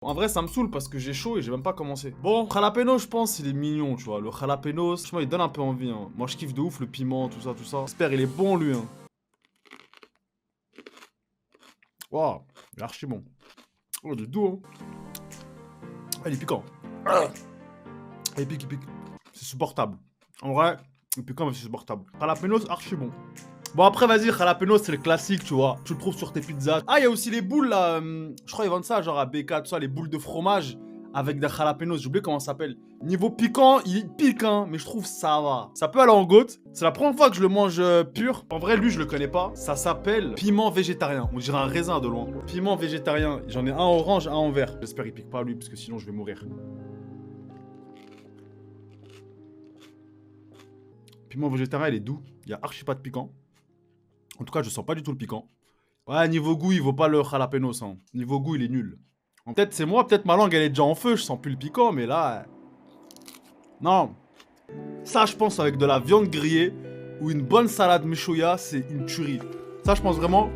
En vrai, ça me saoule parce que j'ai chaud et j'ai même pas commencé. Bon, jalapeno, je pense, il est mignon, tu vois. Le jalapeno, franchement, il donne un peu envie. Hein. Moi, je kiffe de ouf le piment, tout ça, tout ça. J'espère, il est bon, lui. Hein. Waouh, il est archi bon. Oh, il est doux, hein. Ah, il est piquant. Ah, il pique, il pique. C'est supportable. En vrai, il est piquant, mais c'est supportable. Jalapeno, c'est archi bon. Bon, après, vas-y, jalapeno, c'est le classique, tu vois. Tu le trouves sur tes pizzas. Ah, il y a aussi les boules, là. Je crois qu'ils vendent ça, genre à BK, tout ça, les boules de fromage avec des jalapenos. J'ai oublié comment ça s'appelle. Niveau piquant, il pique, hein, mais je trouve ça va. Ça peut aller en goutte. C'est la première fois que je le mange pur. En vrai, lui, je le connais pas. Ça s'appelle piment végétarien. On dirait un raisin de loin. Piment végétarien. J'en ai un orange, un en vert. J'espère qu'il pique pas, lui, parce que sinon, je vais mourir. Piment végétarien, il est doux. Il y a archi pas de piquant. En tout cas, je sens pas du tout le piquant. Ouais, niveau goût, il vaut pas le jalapenos. Hein. Niveau goût, il est nul. Peut-être c'est moi, peut-être ma langue, elle est déjà en feu. Je sens plus le piquant, mais là... Non. Ça, je pense, avec de la viande grillée ou une bonne salade michoya, c'est une tuerie. Ça, je pense vraiment...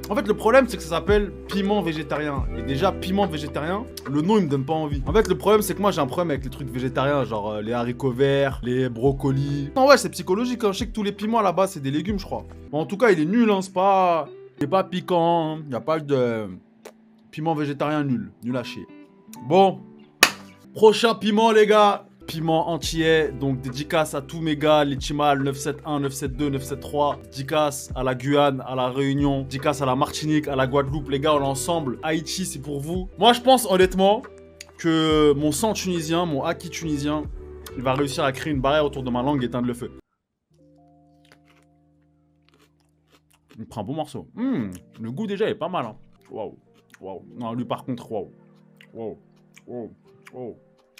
En fait, le problème, c'est que ça s'appelle piment végétarien. Et déjà, piment végétarien, le nom, il me donne pas envie. En fait, le problème, c'est que moi, j'ai un problème avec les trucs végétariens, genre les haricots verts, les brocolis. Non, ouais, c'est psychologique. Hein. Je sais que tous les piments là-bas, c'est des légumes, je crois. Mais en tout cas, il est nul, hein. C'est pas... Il est pas piquant. Il n'y a pas de... Piment végétarien nul. Nul à chier. Bon. Prochain piment, les gars. Piment antillais, donc dédicace à tous mes gars, les Chimal 971, 972, 973, dédicace à la Guyane, à la Réunion, dédicace à la Martinique, à la Guadeloupe, les gars, on est ensemble. Haïti, c'est pour vous. Moi, je pense honnêtement que mon sang tunisien, mon haki tunisien, il va réussir à créer une barrière autour de ma langue et éteindre le feu. Il prend un bon morceau. Le goût déjà est pas mal. Hein. Waouh, waouh. Non, lui par contre, waouh, waouh, waouh, waouh,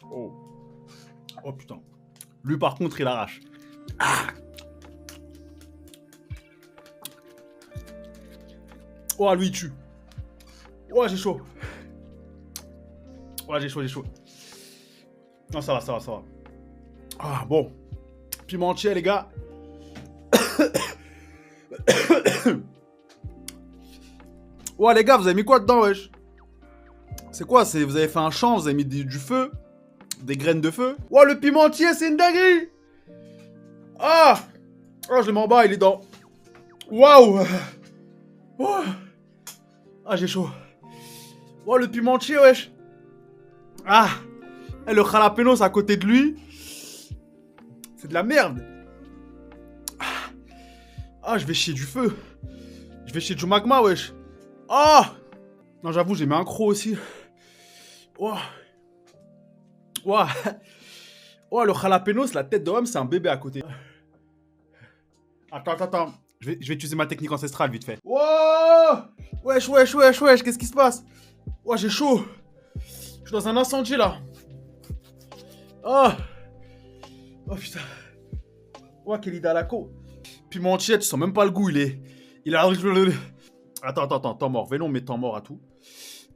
waouh. Oh putain. Lui par contre il arrache. Ah. Oh lui il tue. Oh j'ai chaud. Oh j'ai chaud, j'ai chaud. Non ça va, ça va, ça va. Ah bon. Pimentier les gars. Oh les gars, vous avez mis quoi dedans wesh? C'est quoi? Vous avez fait un champ, vous avez mis du feu? Des graines de feu. Oh, le pimentier, c'est une dinguerie. Ah. Oh, je le mets en bas, il est dans... Waouh. Oh. Ah, j'ai chaud. Oh, le pimentier, wesh. Ah. Et le jalapenos à côté de lui. C'est de la merde. Ah, je vais chier du feu. Je vais chier du magma, wesh. Ah. Non, j'avoue, j'ai mis un croc aussi. Oh. Ouah. Oh, le jalapenos, la tête de homme, c'est un bébé à côté. Attends. Je vais utiliser ma technique ancestrale vite fait. Wow. Wesh, qu'est-ce qui se passe? Oh, j'ai chaud. Je suis dans un incendie là. Oh. Oh putain. Oh, quel idalaco. Pimentier, tu sens même pas le goût, il a... Attends, temps mort. Venons, mais temps mort à tout.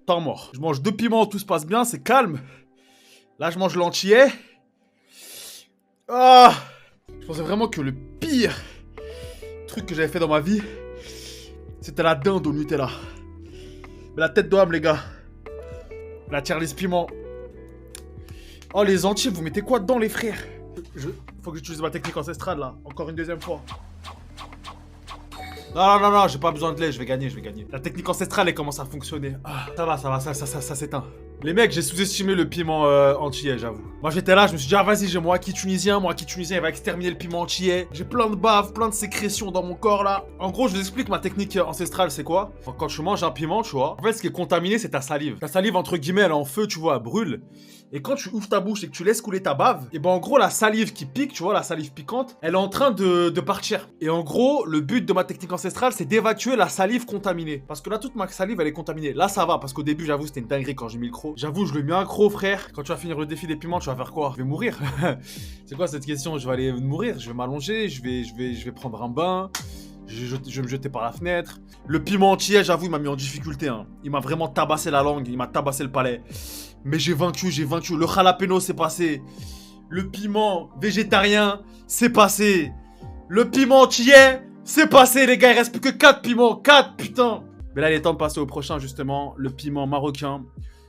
Temps mort. Je mange 2 piments, tout se passe bien, c'est calme. Là, je mange l'antillais. Ah! Je pensais vraiment que le pire truc que j'avais fait dans ma vie, c'était la dinde au Nutella. Mais la tête d'homme, les gars. La Charlie's piment. Oh, les entiers, vous mettez quoi dedans, les frères? Faut que j'utilise ma technique ancestrale, là. Encore une deuxième fois. Non, j'ai pas besoin de lait, je vais gagner. La technique ancestrale, elle commence à fonctionner. Ah, ça s'éteint. Les mecs, j'ai sous-estimé le piment antillais, j'avoue. Moi, j'étais là, je me suis dit, ah, vas-y, j'ai mon haki tunisien, il va exterminer le piment antillais. J'ai plein de bave, plein de sécrétions dans mon corps, là. En gros, je vous explique ma technique ancestrale, c'est quoi? Quand tu manges un piment, tu vois, en fait, ce qui est contaminé, c'est ta salive. Ta salive, entre guillemets, elle est en feu, tu vois, elle brûle. Et quand tu ouvres ta bouche et que tu laisses couler ta bave, et ben en gros la salive qui pique, tu vois, la salive piquante, elle est en train de partir. Et en gros, le but de ma technique ancestrale, c'est d'évacuer la salive contaminée. Parce que là, toute ma salive, elle est contaminée. Là, ça va, parce qu'au début, j'avoue, c'était une dinguerie quand j'ai mis le croc. J'avoue, je lui ai mis un croc, frère. Quand tu vas finir le défi des piments, tu vas faire quoi? Je vais mourir. C'est quoi cette question? Je vais aller mourir, je vais m'allonger, je vais prendre un bain. Je vais me jeter par la fenêtre. Le piment entier, j'avoue, il m'a mis en difficulté. Hein. Il m'a vraiment tabassé la langue, il m'a tabassé le palais. Mais j'ai vaincu. Le jalapeno, c'est passé. Le piment végétarien, c'est passé. Le piment entier, c'est passé, les gars. Il reste plus que 4 piments. 4, putain. Mais là, il est temps de passer au prochain, justement. Le piment marocain.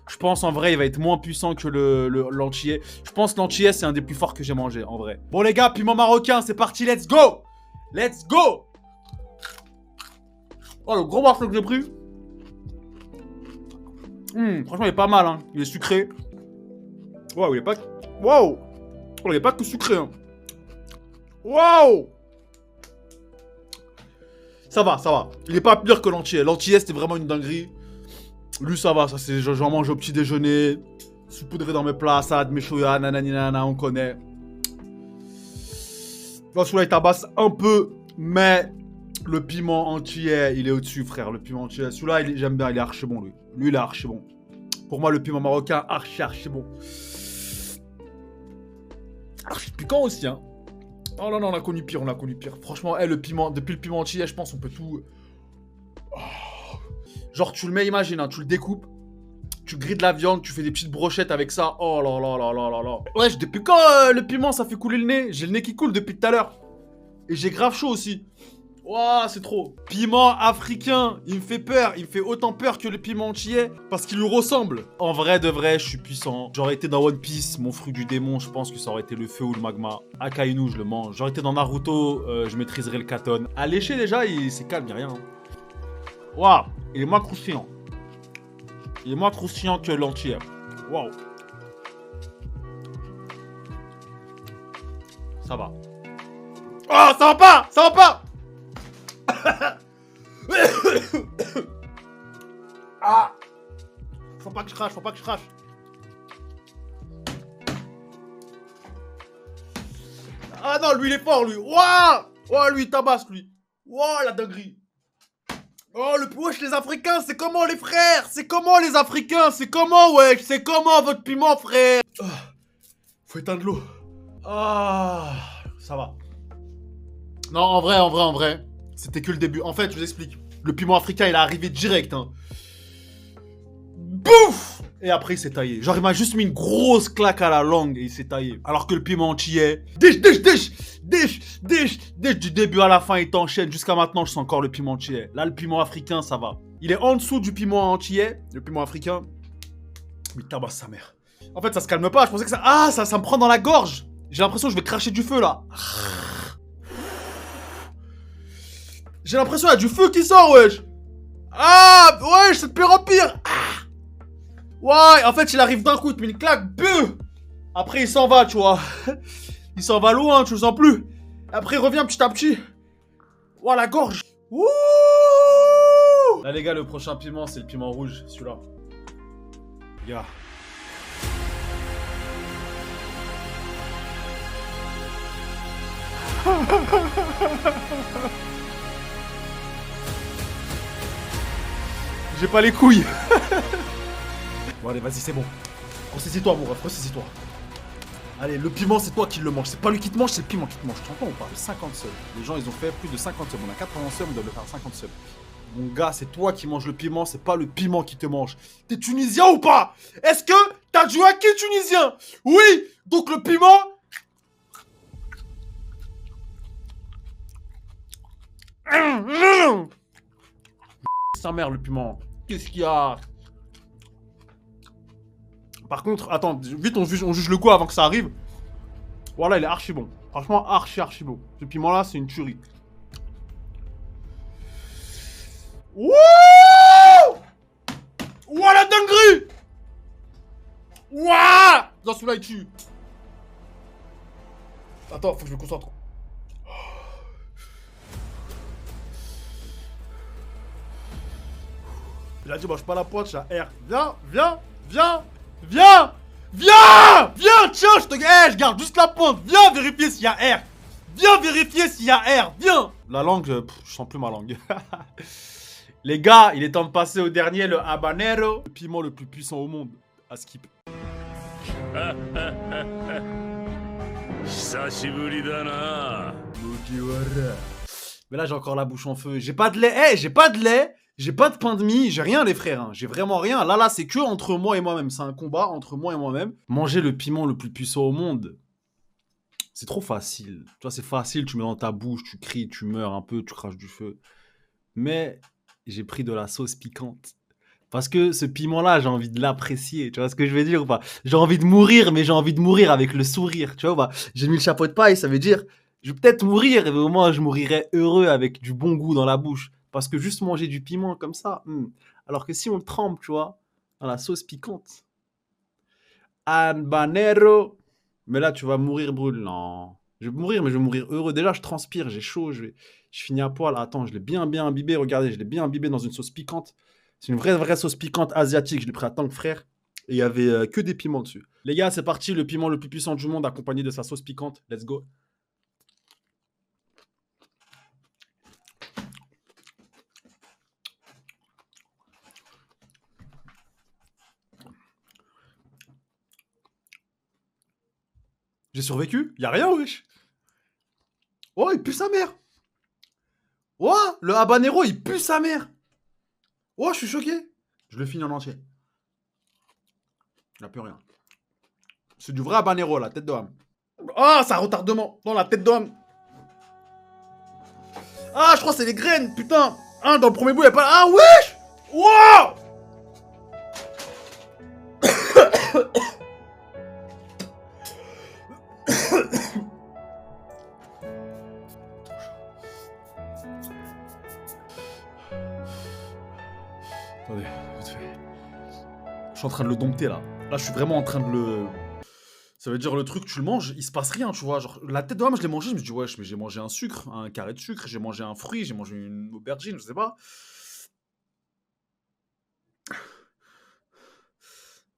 Je pense en vrai, il va être moins puissant que l'antillais. Je pense l'antillais, c'est un des plus forts que j'ai mangé, en vrai. Bon, les gars, piment marocain, c'est parti, let's go! Let's go! Oh, le gros morceau que j'ai pris. Franchement, il est pas mal, hein. Il est sucré. Waouh, il est pas... Waouh! Oh, il est pas tout sucré, hein. Waouh! Ça va, ça va. Il est pas pire que l'antillais. L'antillais, c'était vraiment une dinguerie. Lui, ça va, ça c'est... J'en mange au petit déjeuner. Saupoudré dans mes plats, salade, méchoya, nanani, nanana, on connaît. Bon, celui-là, il tabasse un peu, mais le piment antillais, il est au-dessus, frère. Le piment antillais, celui-là, j'aime bien, il est archi bon, lui. Lui, il est archi bon. Pour moi, le piment marocain, archi bon. Archi piquant aussi, hein. Oh non, non, on a connu pire, on a connu pire. Franchement, le piment, depuis le piment antillais, je pense on peut tout... Oh. Genre, tu le mets, imagine, hein, tu le découpes, tu grilles de la viande, tu fais des petites brochettes avec ça. Oh là là là là là là. Ouais, depuis quand le piment, ça fait couler le nez? J'ai le nez qui coule depuis tout à l'heure. Et j'ai grave chaud aussi. Ouah, c'est trop. Piment africain, il me fait peur. Il me fait autant peur que le piment antillais parce qu'il lui ressemble. En vrai de vrai, je suis puissant. J'aurais été dans One Piece, mon fruit du démon, je pense que ça aurait été le feu ou le magma. Akainu, je le mange. J'aurais été dans Naruto, je maîtriserais le katon. À lécher déjà, c'est calme, y'a rien. Waouh, il est moins croustillant. Il est moins croustillant que l'antillais. Waouh. Ça va. Oh, ça va pas! Ça va pas! Ah! Faut pas que je crache, faut pas que je crache. Ah non, lui il est fort, lui. Waouh! Oh, lui il tabasse, lui. Waouh, la dinguerie. Oh, le wesh, les Africains, c'est comment les frères? C'est comment les Africains? C'est comment, wesh? C'est comment votre piment, frère? Oh, faut éteindre l'eau. Ah, ça va. Non, en vrai. C'était que le début. En fait, je vous explique. Le piment africain, il est arrivé direct, hein. Bouf! Et après, il s'est taillé. Genre, il m'a juste mis une grosse claque à la langue et il s'est taillé. Alors que le piment antillais... Dish! Du début à la fin, il t'enchaîne. Jusqu'à maintenant, je sens encore le piment antillais. Là, le piment africain, ça va. Il est en dessous du piment antillais, le piment africain. Mais il tabasse sa mère. En fait, ça se calme pas. Je pensais que ça... Ah, ça me prend dans la gorge. J'ai l'impression que je vais cracher du feu, là. J'ai l'impression qu'il y a du feu qui sort, wesh. Ah, wesh, c'est de pire en pire. Ah. Ouais, en fait, il arrive d'un coup, il te met une claque, beuh. Après, il s'en va, tu vois. Il s'en va loin, tu le sens plus. Après, il revient petit à petit. Ouah, la gorge. Ouh. Là, les gars, le prochain piment, c'est le piment rouge, celui-là. Les gars. J'ai pas les couilles. Bon, allez, vas-y, c'est bon. Ressaisis-toi, mon ref, ressaisis-toi. Allez, le piment, c'est toi qui le manges. C'est pas lui qui te mange, c'est le piment qui te mange. Tu entends ou pas? 50 subs. Les gens, ils ont fait plus de 50 subs. On a 80 subs, on doit le faire 50 subs. Mon gars, c'est toi qui manges le piment, c'est pas le piment qui te mange. T'es tunisien ou pas? Est-ce que t'as du haki tunisien? Oui. Donc le piment... Sa mère, le piment. Qu'est-ce qu'il y a? Par contre, attends, vite, on juge le coup avant que ça arrive. Voilà, il est archi bon. Franchement, archi bon. Ce piment-là, c'est une tuerie. Wouh! Ouah, la dinguerie! Ouah! Dans celui-là, il tue. Attends, faut que je me concentre. Il a dit, mange pas la pointe, j'ai un R. Viens, tiens, je garde juste la pointe. Viens vérifier s'il y a R. Viens vérifier s'il y a R. Viens. La langue, je sens plus ma langue. Les gars, il est temps de passer au dernier, le habanero. Le piment le plus puissant au monde. À skip. Mais là, j'ai encore la bouche en feu. J'ai pas de lait. J'ai pas de lait. J'ai pas de pain de mie, j'ai rien les frères, hein. J'ai vraiment rien. Là, c'est que entre moi et moi-même. C'est un combat entre moi et moi-même. Manger le piment le plus puissant au monde, c'est trop facile. Tu vois, c'est facile, tu mets dans ta bouche, tu cries, tu meurs un peu, tu craches du feu. Mais j'ai pris de la sauce piquante. Parce que ce piment-là, j'ai envie de l'apprécier. Tu vois ce que je veux dire ou pas? J'ai envie de mourir, mais j'ai envie de mourir avec le sourire. Tu vois, bah, j'ai mis le chapeau de paille, ça veut dire, je vais peut-être mourir, mais au moins je mourirai heureux avec du bon goût dans la bouche. Parce que juste manger du piment comme ça, alors que si on le trempe, tu vois, dans la sauce piquante. Habanero. Mais là, tu vas mourir brûle. Non. Je vais mourir, mais je vais mourir heureux. Déjà, je transpire, j'ai chaud, je finis à poil. Attends, je l'ai bien imbibé. Regardez, je l'ai bien imbibé dans une sauce piquante. C'est une vraie sauce piquante asiatique. Je l'ai pris à Tank, frère. Et il y avait que des piments dessus. Les gars, c'est parti. Le piment le plus puissant du monde, accompagné de sa sauce piquante. Let's go. J'ai survécu? Y'a rien, wesh. Oh, il pue sa mère. Oh, le habanero, il pue sa mère. Oh, je suis choqué. Je le finis en entier. Y'a plus rien. C'est du vrai habanero, la tête d'homme. Ah, ça retardement. Dans la tête d'homme. Ah, je crois que c'est les graines, putain. Ah, dans le premier bout, y'a pas... Ah, wesh. Wow. Attendez, vite fait. Je suis en train de le dompter, là. Là, je suis vraiment en train de le... Ça veut dire le truc, tu le manges, il se passe rien, tu vois. Genre, la tête d'homme, je l'ai mangé, je me dis, wesh, mais j'ai mangé un sucre, un carré de sucre, j'ai mangé un fruit, j'ai mangé une aubergine, je sais pas.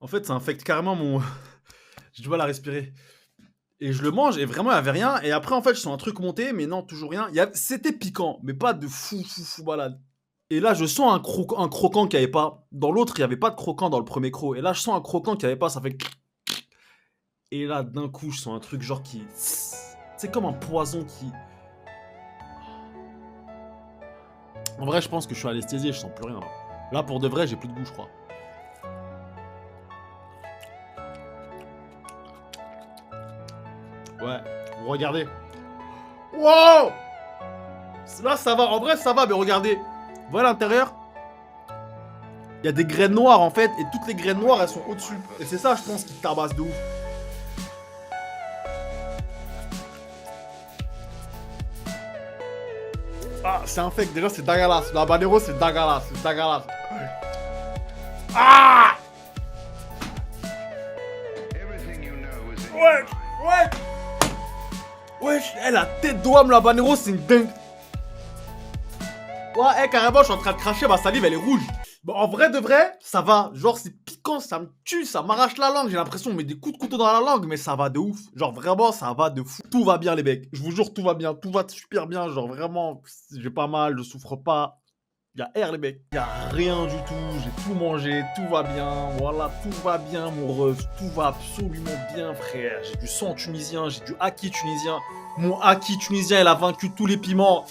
En fait, ça infecte carrément mon... J'ai du mal à respirer. Et je le mange, et vraiment, il n'y avait rien. Et après, en fait, je sens un truc monter, mais non, toujours rien. C'était piquant, mais pas de fou balade. Et là, je sens un croquant qu'il n'y avait pas. Dans l'autre, il n'y avait pas de croquant dans le premier croc. Et là, je sens un croquant qu'il n'y avait pas, ça fait... Et là, d'un coup, je sens un truc genre qui... C'est comme un poison qui... En vrai, je pense que je suis anesthésié, je sens plus rien là. Là, pour de vrai, j'ai plus de goût, je crois. Ouais, regardez. Wow. Là, ça va. En vrai, ça va, mais regardez. Voilà l'intérieur. Il y a des graines noires, en fait, et toutes les graines noires, elles sont au-dessus. Et c'est ça, je pense, qui tabasse de ouf. Ah, c'est infect. Déjà, c'est dégueulasse. Le habanero, c'est dégueulasse. C'est dégueulasse. Ah. Ouais, ouais. Wesh, la tête d'homme, la habanero, c'est une dingue. Ouais, carrément, je suis en train de cracher, ma salive, elle est rouge. Bon, en vrai de vrai, ça va. Genre, c'est piquant, ça me tue, ça m'arrache la langue. J'ai l'impression de mettre des coups de couteau dans la langue, mais ça va de ouf. Genre, vraiment, ça va de fou. Tout va bien, les mecs. Je vous jure, tout va bien. Tout va super bien. Genre, vraiment, j'ai pas mal, je souffre pas. Y'a air, les mecs. Y'a rien du tout. J'ai tout mangé, tout va bien. Voilà, tout va bien, mon ref. Tout va absolument bien, frère. J'ai du sang tunisien, j'ai du haki tunisien. Mon haki tunisien, il a vaincu tous les piments.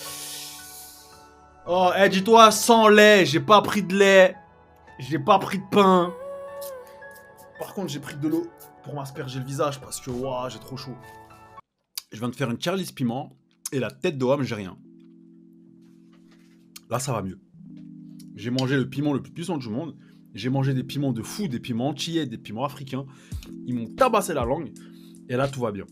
Oh, dis-toi, sans lait, j'ai pas pris de lait. J'ai pas pris de pain. Par contre, j'ai pris de l'eau pour m'asperger le visage parce que, waouh, j'ai trop chaud. Je viens de faire une Charlie's piment et la tête de homme, j'ai rien. Là, ça va mieux. J'ai mangé le piment le plus puissant du monde. J'ai mangé des piments de fou, des piments antillais, des piments africains. Ils m'ont tabassé la langue. Et là, tout va bien.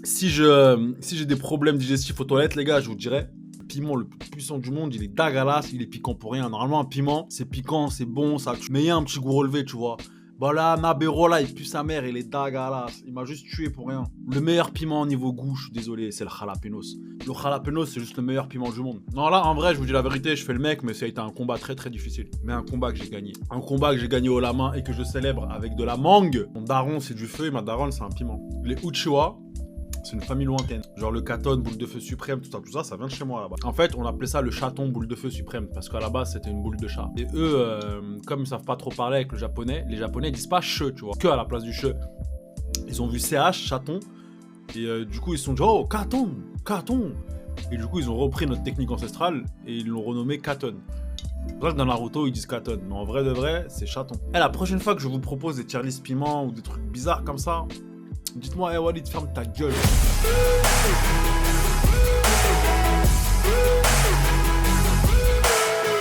Si j'ai des problèmes digestifs aux toilettes, les gars, je vous dirais, le piment le plus puissant du monde, il est dégueulasse, il est piquant pour rien. Normalement, un piment, c'est piquant, c'est bon, ça tue. Mais il y a un petit goût relevé, tu vois. Bah là, Nabero, là, il pue sa mère, il est dégueulasse. Il m'a juste tué pour rien. Le meilleur piment au niveau goût, je suis désolé, c'est le jalapenos. Le jalapenos, c'est juste le meilleur piment du monde. Non, là, en vrai, je vous dis la vérité, je fais le mec, mais ça a été un combat très difficile. Mais un combat que j'ai gagné. Un combat que j'ai gagné haut la main et que je célèbre avec de la mangue. Mon daron, c'est du feu et ma daronne, c'est un piment. Les Uchiwa, c'est une famille lointaine. Genre le Katon, boule de feu suprême, tout ça, ça vient de chez moi là-bas. En fait, on appelait ça le chaton boule de feu suprême parce qu'à la base, c'était une boule de chat. Et eux, comme ils savent pas trop parler avec le japonais, les japonais disent pas che, tu vois, que à la place du che. Ils ont vu CH, chaton, et du coup, ils se sont dit, oh, Katon. Et du coup, ils ont repris notre technique ancestrale et ils l'ont renommé Katon. C'est pour ça que dans Naruto, ils disent Katon. Mais en vrai de vrai, c'est chaton. Et la prochaine fois que je vous propose des Charlie's piment ou des trucs bizarres comme ça, dites-moi, hey Walid, ferme ta gueule.